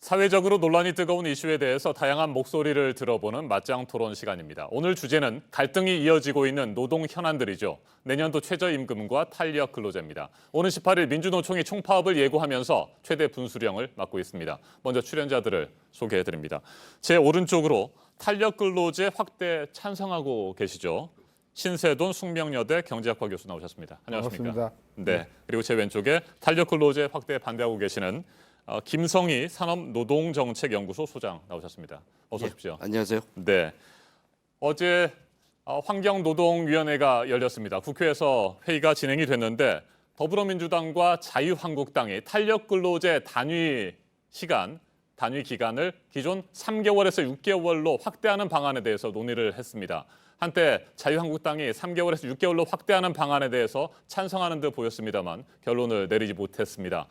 사회적으로 논란이 뜨거운 이슈에 대해서 다양한 목소리를 들어보는 맞짱 토론 시간입니다. 오늘 주제는 갈등이 이어지고 있는 노동 현안들이죠. 내년도 최저임금과 탄력 근로제입니다. 오는 18일 민주노총이 총파업을 예고하면서 최대 분수령을 맡고 있습니다. 먼저 출연자들을 소개해드립니다. 제 오른쪽으로 탄력 근로제 확대 찬성하고 계시죠. 신세돈 숙명여대 경제학과 교수 나오셨습니다. 안녕하십니까? 반갑습니다. 네. 그리고 제 왼쪽에 탄력 근로제 확대 반대하고 계시는 김성희 산업노동정책연구소 소장 나오셨습니다. 어서 오십시오. 안녕하세요. 네. 어제 환경노동위원회가 열렸습니다. 국회에서 회의가 진행이 됐는데 더불어민주당과 자유한국당이 탄력근로제 단위 기간을 기존 3개월에서 6개월로 확대하는 방안에 대해서 논의를 했습니다. 한때 자유한국당이 3개월에서 6개월로 확대하는 방안에 대해서 찬성하는 듯 보였습니다만 결론을 내리지 못했습니다.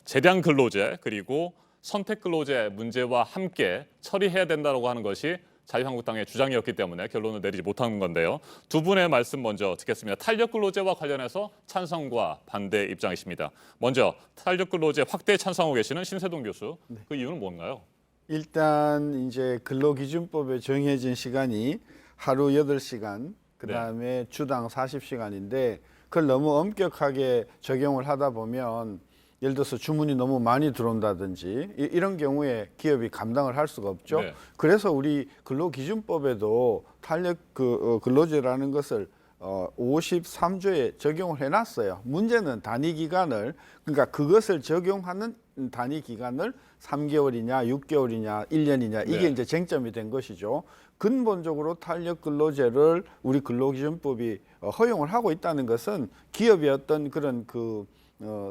재량 근로제 그리고 선택 근로제 문제와 함께 처리해야 된다고 하는 것이 자유한국당의 주장이었기 때문에 결론을 내리지 못한 건데요. 두 분의 말씀 먼저 듣겠습니다. 탄력 근로제와 관련해서 찬성과 반대 입장이십니다. 먼저 탄력 근로제 확대 찬성하고 계시는 신세동 교수. 그 이유는 뭔가요? 일단 이제 근로기준법에 정해진 시간이 하루 8시간, 그다음에 주당 40시간인데 그걸 너무 엄격하게 적용을 하다 보면 예를 들어서 주문이 너무 많이 들어온다든지 이런 경우에 기업이 감당을 할 수가 없죠. 네. 그래서 우리 근로기준법에도 탄력 근로제라는 것을 53조에 적용을 해놨어요. 문제는 단위 기간을, 그러니까 그것을 적용하는 단위 기간을 3개월이냐 6개월이냐 1년이냐 이게 네. 이제 쟁점이 된 것이죠. 근본적으로 탄력 근로제를 우리 근로기준법이 허용을 하고 있다는 것은 기업의 어떤 그런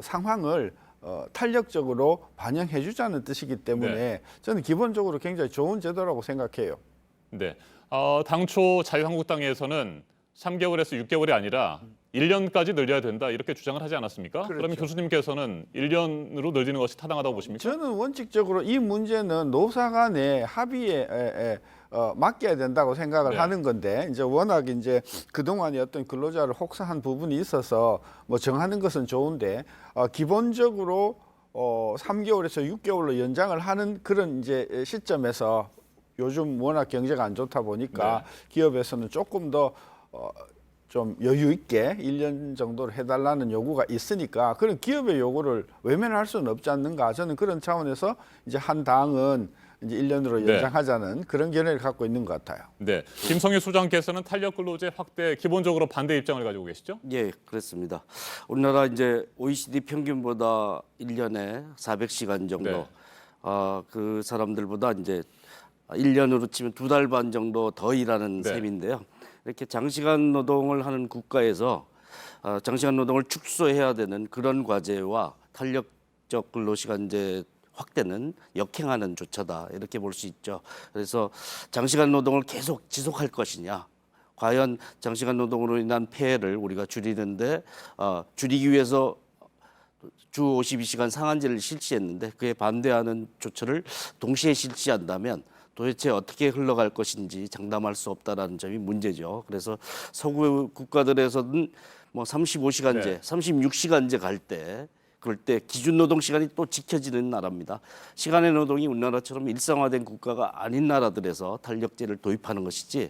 상황을 탄력적으로 반영해 주자는 뜻이기 때문에 네. 저는 기본적으로 굉장히 좋은 제도라고 생각해요. 네. 당초 자유한국당에서는 3개월에서 6개월이 아니라 1년까지 늘려야 된다 이렇게 주장을 하지 않았습니까? 그렇죠. 그러면 교수님께서는 1년으로 늘리는 것이 타당하다고 보십니까? 저는 원칙적으로 이 문제는 노사 간의 합의에 맡겨야 된다고 생각을 네. 하는 건데 이제 워낙 이제 그동안의 어떤 근로자를 혹사한 부분이 있어서 뭐 정하는 것은 좋은데 기본적으로 3개월에서 6개월로 연장을 하는 그런 이제 시점에서 요즘 워낙 경제가 안 좋다 보니까 기업에서는 조금 더 좀 여유 있게 1년 정도를 해달라는 요구가 있으니까 그런 기업의 요구를 외면할 수는 없지 않는가. 저는 그런 차원에서 이제 한 당은 이제 1년으로 연장하자는 그런 견해를 갖고 있는 것 같아요. 네. 김성희 소장께서는 탄력 근로제 확대 기본적으로 반대 입장을 가지고 계시죠? 예, 그렇습니다. 우리나라 이제 OECD 평균보다 1년에 400시간 정도, 네. 그 사람들보다 이제 1년으로 치면 2달 반 정도 더 일하는 네. 셈인데요. 이렇게 장시간 노동을 하는 국가에서 장시간 노동을 축소해야 되는 그런 과제와 탄력적 근로시간제 확대는 역행하는 조처다 이렇게 볼 수 있죠. 그래서 장시간 노동을 계속 지속할 것이냐, 과연 장시간 노동으로 인한 폐해를 우리가 줄이는데 줄이기 위해서 주 52시간 상한제를 실시했는데 그에 반대하는 조처를 동시에 실시한다면 도대체 어떻게 흘러갈 것인지 장담할 수 없다라는 점이 문제죠. 그래서 서구 국가들에서는 뭐 35시간제, 36시간제 그럴 때 기준 노동 시간이 또 지켜지는 나라입니다. 시간의 노동이 우리나라처럼 일상화된 국가가 아닌 나라들에서 탄력제를 도입하는 것이지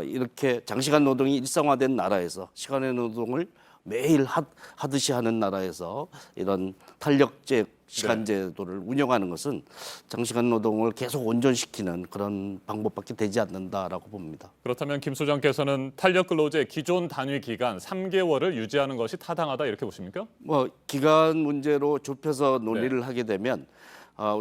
이렇게 장시간 노동이 일상화된 나라에서 시간의 노동을 매일 하듯이 하는 나라에서 이런 탄력제 시간제도를 운영하는 것은 장시간 노동을 계속 온전시키는 그런 방법밖에 되지 않는다라고 봅니다. 그렇다면 김 소장께서는 탄력 근로제 기존 단위 기간 3개월을 유지하는 것이 타당하다 이렇게 보십니까? 뭐 기간 문제로 좁혀서 논의를 하게 되면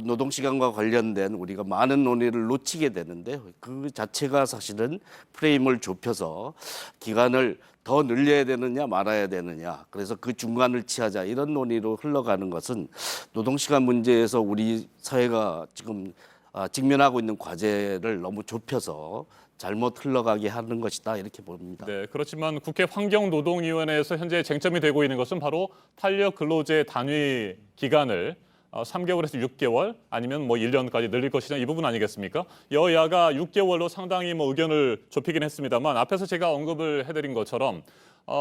노동 시간과 관련된 우리가 많은 논의를 놓치게 되는데 그 자체가 사실은 프레임을 좁혀서 기간을 더 늘려야 되느냐 말아야 되느냐 그래서 그 중간을 취하자 이런 논의로 흘러가는 것은 노동 시간 문제에서 우리 사회가 지금 직면하고 있는 과제를 너무 좁혀서 잘못 흘러가게 하는 것이다 이렇게 봅니다. 네, 그렇지만 국회 환경노동위원회에서 현재 쟁점이 되고 있는 것은 바로 탄력 근로제 단위 기간을 3개월에서 6개월 아니면 뭐 1년까지 늘릴 것이냐 이 부분 아니겠습니까? 여야가 6개월로 상당히 뭐 의견을 좁히긴 했습니다만 앞에서 제가 언급을 해드린 것처럼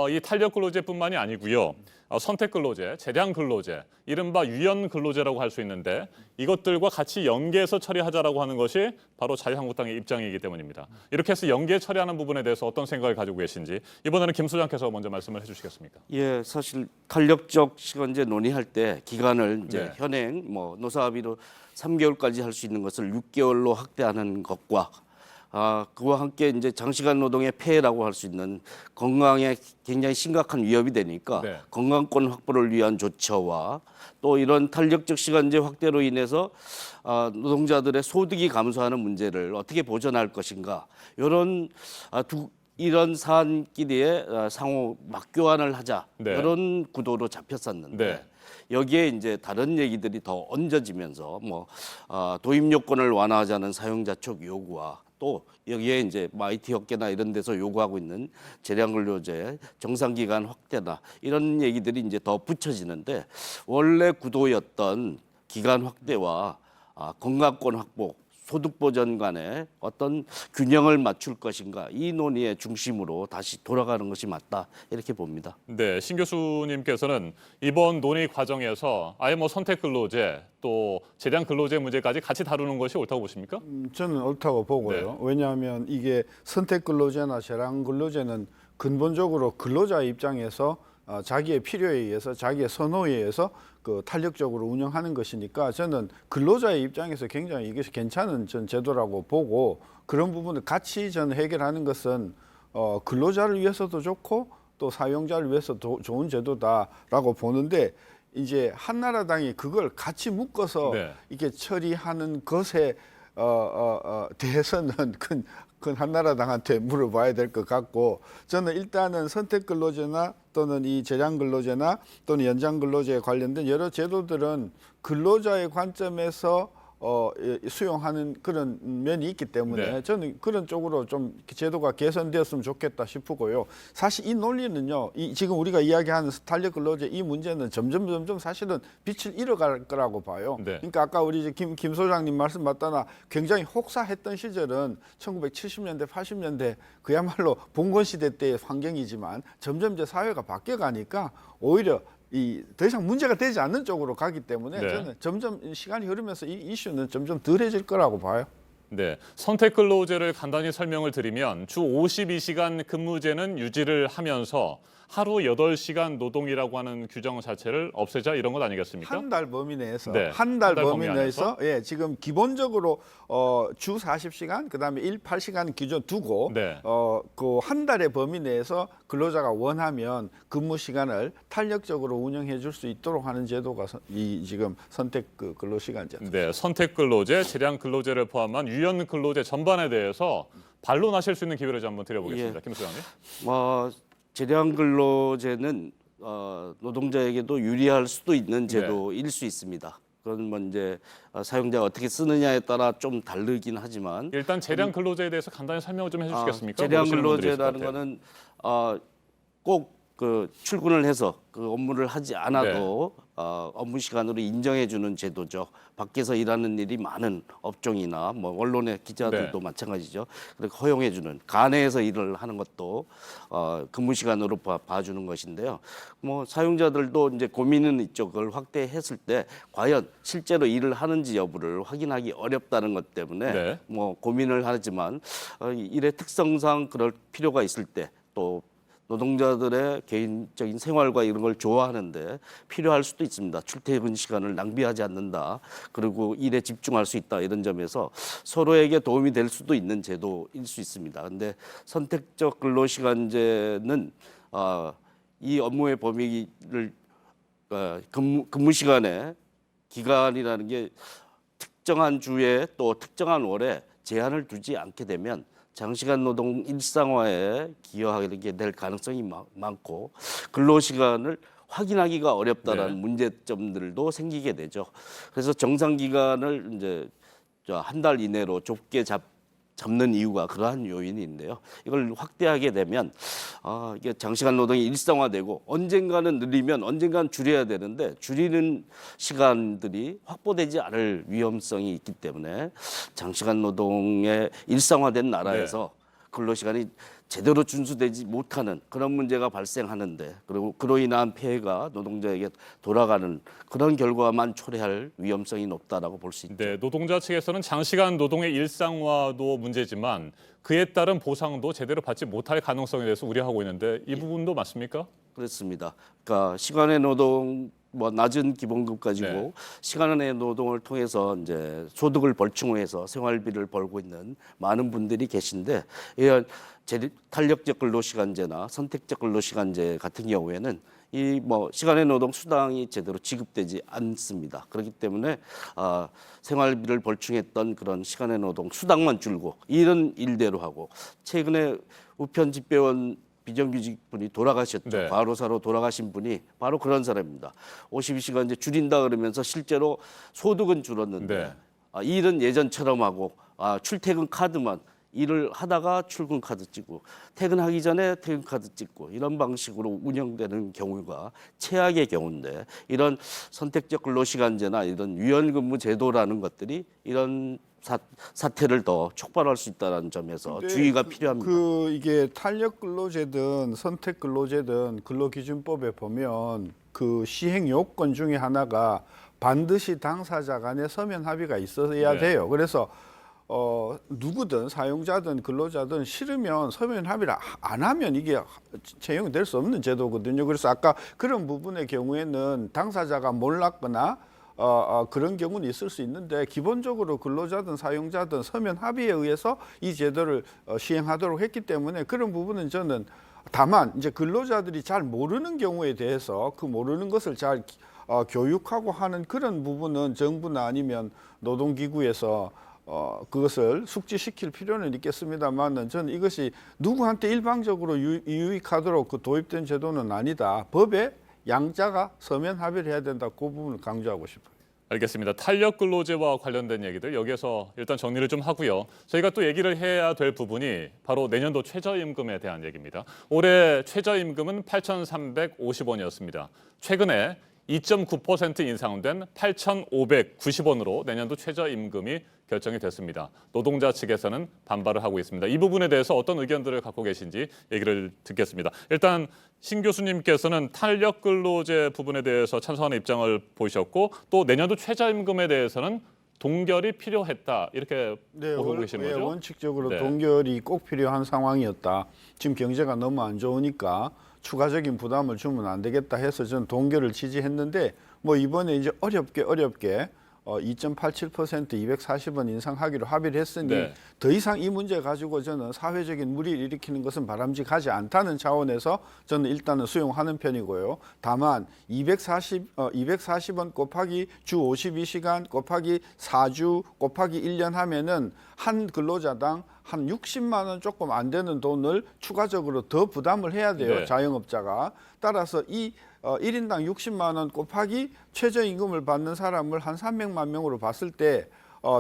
이 탄력 근로제뿐만이 아니고요. 선택 근로제, 재량 근로제, 이른바 유연 근로제라고 할 수 있는데 이것들과 같이 연계해서 처리하자라고 하는 것이 바로 자유한국당의 입장이기 때문입니다. 이렇게 해서 연계 처리하는 부분에 대해서 어떤 생각을 가지고 계신지 이번에는 김 소장께서 먼저 말씀을 해주시겠습니까? 예, 사실 탄력적 시간제 논의할 때 기간을 이제 네. 현행 뭐 노사합의로 3개월까지 할 수 있는 것을 6개월로 확대하는 것과 그와 함께 이제 장시간 노동의 폐해라고 할 수 있는 건강에 굉장히 심각한 위협이 되니까 네. 건강권 확보를 위한 조처와 또 이런 탄력적 시간제 확대로 인해서 노동자들의 소득이 감소하는 문제를 어떻게 보전할 것인가 이런 사안끼리의 상호 맞교환을 하자 네. 이런 구도로 잡혔었는데 네. 여기에 이제 다른 얘기들이 더 얹어지면서 도입 요건을 완화하자는 사용자 쪽 요구와 또 여기에 이제 IT 업계나 이런 데서 요구하고 있는 재량 근로제 정상 기간 확대나 이런 얘기들이 이제 더 붙여지는데 원래 구도였던 기간 확대와 건강권 확보 소득 보전 간에 어떤 균형을 맞출 것인가 이 논의의 중심으로 다시 돌아가는 것이 맞다 이렇게 봅니다. 네, 신 교수님께서는 이번 논의 과정에서 아예 뭐 선택 근로제 또 재량 근로제 문제까지 같이 다루는 것이 옳다고 보십니까? 저는 옳다고 보고요. 네. 왜냐하면 이게 선택 근로제나 재량 근로제는 근본적으로 근로자 입장에서 자기의 필요에 의해서 자기의 선호에 의해서 그 탄력적으로 운영하는 것이니까 저는 근로자의 입장에서 굉장히 이것이 괜찮은 전 제도라고 보고 그런 부분을 같이 저는 해결하는 것은 근로자를 위해서도 좋고 또 사용자를 위해서도 좋은 제도다라고 보는데 이제 한나라당이 그걸 같이 묶어서 네. 이렇게 처리하는 것에 대해서는 그건 한나라당한테 물어봐야 될 것 같고 저는 일단은 선택 근로제나 또는 이 재량 근로제나 또는 연장 근로제에 관련된 여러 제도들은 근로자의 관점에서 수용하는 그런 면이 있기 때문에 네. 저는 그런 쪽으로 좀 제도가 개선되었으면 좋겠다 싶고요. 사실 이 논리는요, 지금 우리가 이야기하는 탄력 근로제 이 문제는 점점 사실은 빛을 잃어갈 거라고 봐요. 네. 그러니까 아까 우리 이제 김 소장님 말씀 맞다나 굉장히 혹사했던 시절은 1970년대, 80년대 그야말로 봉건 시대 때의 환경이지만 점점 이제 사회가 바뀌어 가니까 오히려 더 이상 문제가 되지 않는 쪽으로 가기 때문에 네. 저는 점점 시간이 흐르면서 이 이슈는 점점 덜해질 거라고 봐요. 네, 선택 근로제를 간단히 설명을 드리면 주 52시간 근무제는 유지를 하면서 하루 8시간 노동이라고 하는 규정 자체를 없애자 이런 것 아니겠습니까? 한 달 범위 내에서 네, 한 달 한달 범위 범위 내에서 안에서? 예, 지금 기본적으로 주 40시간 그다음에 8시간 기준 두고 네. 그 한 달의 범위 내에서 근로자가 원하면 근무 시간을 탄력적으로 운영해 줄 수 있도록 하는 제도가 이 지금 선택 근로 시간 제도. 네, 선택 근로제, 재량 근로제를 포함한 유연 근로제 전반에 대해서 반론하실 수 있는 기회를 좀 한번 드려보겠습니다. 예. 김 소장님. 재량 근로제는 노동자에게도 유리할 수도 있는 제도일 수 있습니다. 그건 뭐 이제 사용자가 어떻게 쓰느냐에 따라 좀 다르긴 하지만 일단 재량 근로제에 대해서 간단히 설명을 좀 해주시겠습니까? 재량 모르시는 분들이 있을 것 근로제라는 같아요. 거는 꼭 그 출근을 해서 그 업무를 하지 않아도 업무 시간으로 인정해 주는 제도죠. 밖에서 일하는 일이 많은 업종이나 뭐 언론의 기자들도 네. 마찬가지죠. 그렇게 허용해 주는 가내에서 일을 하는 것도 근무 시간으로 봐주는 것인데요. 뭐 사용자들도 이제 고민은 있죠. 그걸 확대했을 때 과연 실제로 일을 하는지 여부를 확인하기 어렵다는 것 때문에 네. 뭐 고민을 하지만 일의 특성상 그럴 필요가 있을 때 또 노동자들의 개인적인 생활과 이런 걸 좋아하는데 필요할 수도 있습니다. 출퇴근 시간을 낭비하지 않는다. 그리고 일에 집중할 수 있다. 이런 점에서 서로에게 도움이 될 수도 있는 제도일 수 있습니다. 근데 선택적 근로시간제는 이 업무의 범위를 근무 시간에 기간이라는 게 특정한 주에 또 특정한 월에 제한을 두지 않게 되면 장시간 노동 일상화에 기여하게 될 가능성이 많고 근로시간을 확인하기가 어렵다라는 네. 문제점들도 생기게 되죠. 그래서 정상 기간을 이제 한 달 이내로 좁게 잡는 이유가 그러한 요인인데요. 이걸 확대하게 되면 이게 장시간 노동이 일상화되고 언젠가는 늘리면 언젠가는 줄여야 되는데 줄이는 시간들이 확보되지 않을 위험성이 있기 때문에 장시간 노동의 일상화된 나라에서 근로시간이 제대로 준수되지 못하는 그런 문제가 발생하는데 그리고 그로 인한 폐해가 노동자에게 돌아가는 그런 결과만 초래할 위험성이 높다라고 볼 수 있죠. 네, 노동자 측에서는 장시간 노동의 일상화도 문제지만 그에 따른 보상도 제대로 받지 못할 가능성에 대해서 우려하고 있는데 이 부분도 맞습니까? 그렇습니다. 그러니까 시간의 노동 뭐 낮은 기본급 가지고 네. 시간의 노동을 통해서 이제 소득을 벌충해서 생활비를 벌고 있는 많은 분들이 계신데 이런 탄력적 근로시간제나 선택적 근로시간제 같은 경우에는 이 뭐 시간의 노동 수당이 제대로 지급되지 않습니다. 그렇기 때문에 생활비를 벌충했던 그런 시간의 노동 수당만 줄고 이런 일대로 하고 최근에 우편 집배원 비정규직 분이 돌아가셨죠. 네. 과로사로 돌아가신 분이 바로 그런 사람입니다. 52시간제 줄인다 그러면서 실제로 소득은 줄었는데 네. 일은 예전처럼 하고 출퇴근 카드만 일을 하다가 출근 카드 찍고 퇴근하기 전에 퇴근 카드 찍고 이런 방식으로 운영되는 경우가 최악의 경우인데 이런 선택적 근로시간제나 이런 유연근무 제도라는 것들이 이런 사태를 더 촉발할 수 있다는 점에서 근데 주의가 필요합니다. 이게 탄력 근로제든 선택 근로제든 근로기준법에 보면 그 시행 요건 중에 하나가 반드시 당사자 간의 서면 합의가 있어야 네. 돼요. 그래서 누구든 사용자든 근로자든 싫으면 서면 합의를 안 하면 이게 채용이 될 수 없는 제도거든요. 그래서 아까 그런 부분의 경우에는 당사자가 몰랐거나 그런 경우는 있을 수 있는데 기본적으로 근로자든 사용자든 서면 합의에 의해서 이 제도를 시행하도록 했기 때문에 그런 부분은 저는 다만 이제 근로자들이 잘 모르는 경우에 대해서 그 모르는 것을 잘 교육하고 하는 그런 부분은 정부나 아니면 노동기구에서 그것을 숙지시킬 필요는 있겠습니다만은 저는 이것이 누구한테 일방적으로 유익하도록 그 도입된 제도는 아니다. 법에 양자가 서면 합의를 해야 된다. 그 부분을 강조하고 싶어요. 알겠습니다. 탄력 근로제와 관련된 얘기들 여기에서 일단 정리를 좀 하고요. 저희가 또 얘기를 해야 될 부분이 바로 내년도 최저임금에 대한 얘기입니다. 올해 최저임금은 8,350원이었습니다. 최근에 2.9% 인상된 8,590원으로 내년도 최저임금이 결정이 됐습니다. 노동자 측에서는 반발을 하고 있습니다. 이 부분에 대해서 어떤 의견들을 갖고 계신지 얘기를 듣겠습니다. 일단 신 교수님께서는 탄력 근로제 부분에 대해서 찬성하는 입장을 보이셨고 또 내년도 최저임금에 대해서는 동결이 필요했다 이렇게 보고 계시는 거죠? 원칙적으로 네. 동결이 꼭 필요한 상황이었다. 지금 경제가 너무 안 좋으니까 추가적인 부담을 주면 안 되겠다 해서 저는 동결을 지지했는데 뭐 이번에 이제 어렵게 2.87% 240원 인상하기로 합의를 했으니 네. 더 이상 이 문제 가지고 저는 사회적인 무리를 일으키는 것은 바람직하지 않다는 차원에서 저는 일단은 수용하는 편이고요. 다만 240원 곱하기 주 52시간 곱하기 4주 곱하기 1년 하면은 한 근로자당 한 60만 원 조금 안 되는 돈을 추가적으로 더 부담을 해야 돼요. 네. 자영업자가. 따라서 이 1인당 60만 원 곱하기 최저임금을 받는 사람을 한 300만 명으로 봤을 때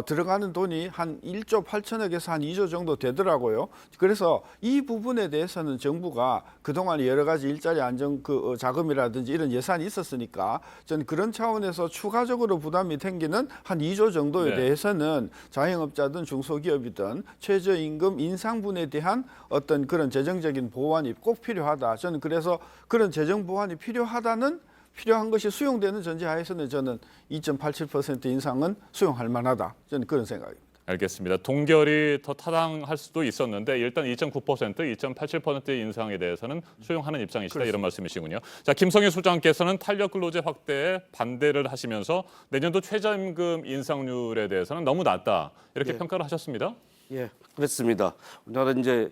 들어가는 돈이 한 1조 8천억에서 한 2조 정도 되더라고요. 그래서 이 부분에 대해서는 정부가 그동안 여러 가지 일자리 안정 자금이라든지 이런 예산이 있었으니까 저는 그런 차원에서 추가적으로 부담이 생기는 한 2조 정도에 네. 대해서는 자영업자든 중소기업이든 최저임금 인상분에 대한 어떤 그런 재정적인 보완이 꼭 필요하다. 저는 그래서 그런 재정 보완이 필요한 것이 수용되는 전제하에서는 저는 2.87% 인상은 수용할 만하다. 저는 그런 생각입니다. 알겠습니다. 동결이 더 타당할 수도 있었는데 일단 2.9%, 2.87% 인상에 대해서는 수용하는 입장이시다 이런 말씀이시군요. 자, 김성희 소장께서는 탄력 근로제 확대에 반대를 하시면서 내년도 최저임금 인상률에 대해서는 너무 낮다 이렇게 네. 평가를 하셨습니다. 예, 그렇습니다. 우리나라 이제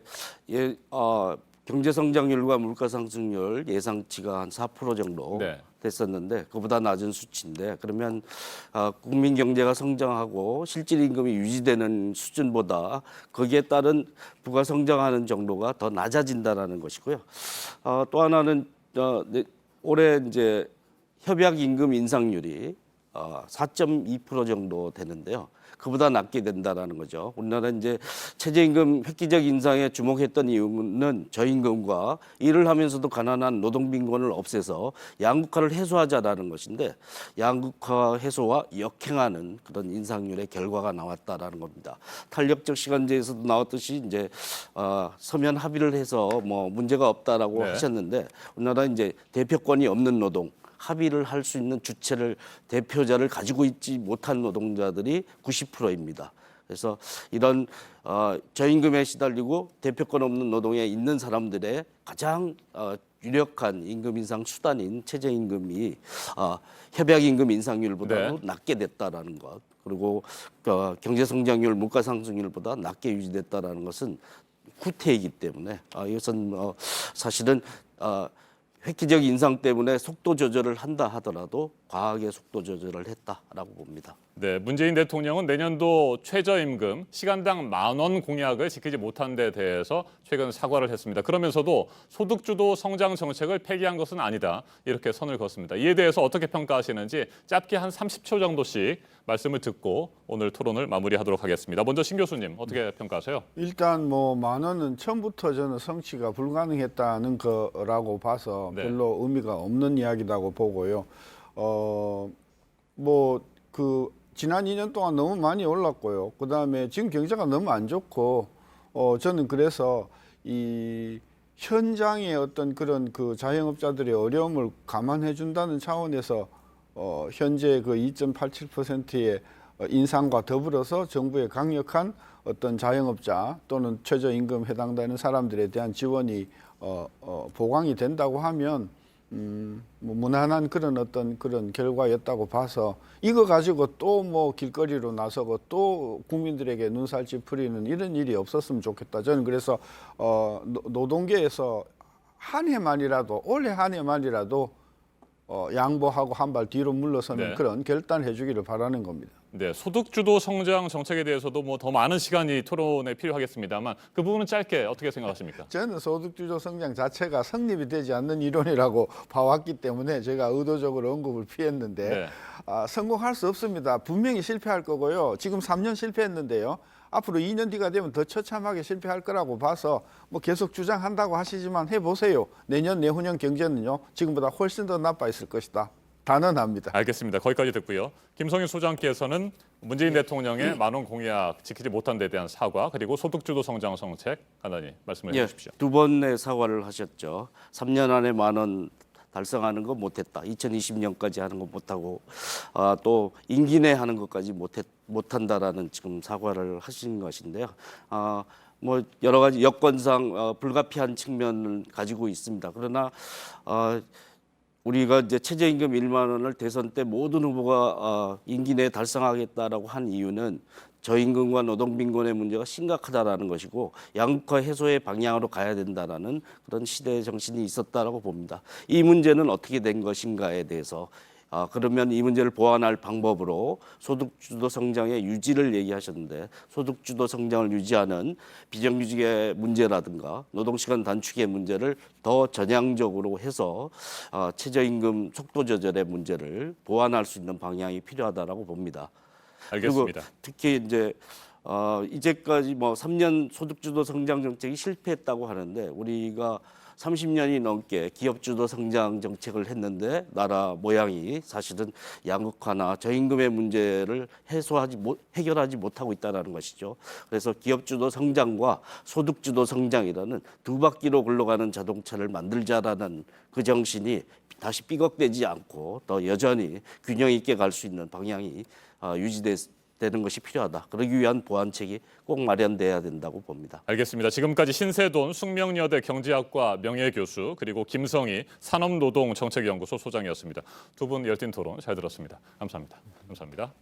경제 성장률과 물가 상승률 예상치가 한 4% 정도 네. 됐었는데 그보다 낮은 수치인데 그러면 국민 경제가 성장하고 실질 임금이 유지되는 수준보다 거기에 따른 부가 성장하는 정도가 더 낮아진다라는 것이고요. 또 하나는 올해 이제 협약 임금 인상률이 4.2% 정도 되는데요. 그보다 낮게 된다라는 거죠. 우리나라 이제 최저임금 획기적 인상에 주목했던 이유는 저임금과 일을 하면서도 가난한 노동 빈곤을 없애서 양극화를 해소하자라는 것인데 양극화 해소와 역행하는 그런 인상률의 결과가 나왔다라는 겁니다. 탄력적 시간제에서도 나왔듯이 이제 서면 합의를 해서 뭐 문제가 없다라고 네. 하셨는데 우리나라 이제 대표권이 없는 노동 합의를 할 수 있는 주체를 대표자를 가지고 있지 못한 노동자들이 90%입니다. 그래서 이런 저임금에 시달리고 대표권 없는 노동에 있는 사람들의 가장 유력한 임금 인상 수단인 최저임금이 협약임금 인상률보다도 네. 낮게 됐다라는 것. 그리고 경제 성장률, 물가 상승률보다 낮게 유지됐다라는 것은 후퇴이기 때문에 이것은 사실은 획기적 인상 때문에 속도 조절을 한다 하더라도 과하게 속도 조절을 했다라고 봅니다. 네, 문재인 대통령은 내년도 최저임금 시간당 10,000원 공약을 지키지 못한 데 대해서 최근 사과를 했습니다. 그러면서도 소득주도 성장 정책을 폐기한 것은 아니다. 이렇게 선을 그었습니다. 이에 대해서 어떻게 평가하시는지 짧게 한 30초 정도씩 말씀을 듣고 오늘 토론을 마무리하도록 하겠습니다. 먼저 신 교수님 어떻게 평가하세요? 일단 뭐 10,000원은 처음부터 저는 성취가 불가능했다는 거라고 봐서 네. 별로 의미가 없는 이야기라고 보고요. 뭐 그 지난 2년 동안 너무 많이 올랐고요. 그다음에 지금 경제가 너무 안 좋고 저는 그래서 이 현장의 어떤 그런 그 자영업자들의 어려움을 감안해 준다는 차원에서 현재 그 2.87%의 인상과 더불어서 정부의 강력한 어떤 자영업자 또는 최저임금 해당되는 사람들에 대한 지원이 보강이 된다고 하면 뭐 무난한 그런 어떤 그런 결과였다고 봐서 이거 가지고 또 뭐 길거리로 나서고 또 국민들에게 눈살 찌푸리는 이런 일이 없었으면 좋겠다. 저는 그래서 노동계에서 한 해만이라도 올해 한 해만이라도 양보하고 한 발 뒤로 물러서는 네. 그런 결단해 주기를 바라는 겁니다. 네, 소득주도 성장 정책에 대해서도 뭐 더 많은 시간이 토론에 필요하겠습니다만 그 부분은 짧게 어떻게 생각하십니까? 저는 소득주도 성장 자체가 성립이 되지 않는 이론이라고 봐왔기 때문에 제가 의도적으로 언급을 피했는데 네. 성공할 수 없습니다. 분명히 실패할 거고요. 지금 3년 실패했는데요. 앞으로 2년 뒤가 되면 더 처참하게 실패할 거라고 봐서 뭐 계속 주장한다고 하시지만 해보세요. 내년 내후년 경제는요. 지금보다 훨씬 더 나빠 있을 것이다. 단언합니다. 알겠습니다. 거기까지 듣고요. 김성윤 소장께서는 문재인 대통령의 10,000원 공약 지키지 못한 데 대한 사과 그리고 소득주도 성장 정책 간단히 말씀을 해주십시오. 두 번의 사과를 하셨죠. 3년 안에 10,000원 달성하는 거 못했다. 2020년까지 하는 거 못하고 또 임기 내 하는 것까지 못한다라는 지금 사과를 하신 것인데요. 뭐 여러 가지 여건상 불가피한 측면을 가지고 있습니다. 그러나 우리가 이제 최저임금 1만 원을 대선 때 모든 후보가 임기 내에 달성하겠다라고 한 이유는 저임금과 노동빈곤의 문제가 심각하다라는 것이고 양극화 해소의 방향으로 가야 된다라는 그런 시대의 정신이 있었다라고 봅니다. 이 문제는 어떻게 된 것인가에 대해서 그러면 이 문제를 보완할 방법으로 소득주도 성장의 유지를 얘기하셨는데 소득주도 성장을 유지하는 비정규직의 문제라든가 노동시간 단축의 문제를 더 전향적으로 해서 최저임금 속도 조절의 문제를 보완할 수 있는 방향이 필요하다라고 봅니다. 알겠습니다. 그리고 특히 이제 이제까지 뭐 3년 소득주도 성장 정책이 실패했다고 하는데 우리가 30년이 넘게 기업주도 성장 정책을 했는데 나라 모양이 사실은 양극화나 저임금의 문제를 해결하지 못하고 있다는 것이죠. 그래서 기업주도 성장과 소득주도 성장이라는 두 바퀴로 굴러가는 자동차를 만들자라는 그 정신이 다시 삐걱대지 않고 더 여전히 균형 있게 갈 수 있는 방향이 유지되는 것이 필요하다. 그러기 위한 보완책이 꼭 마련돼야 된다고 봅니다. 알겠습니다. 지금까지 신세돈 숙명여대 경제학과 명예교수 그리고 김성희 산업노동정책연구소 소장이었습니다. 두 분 열띤 토론 잘 들었습니다. 감사합니다. 감사합니다.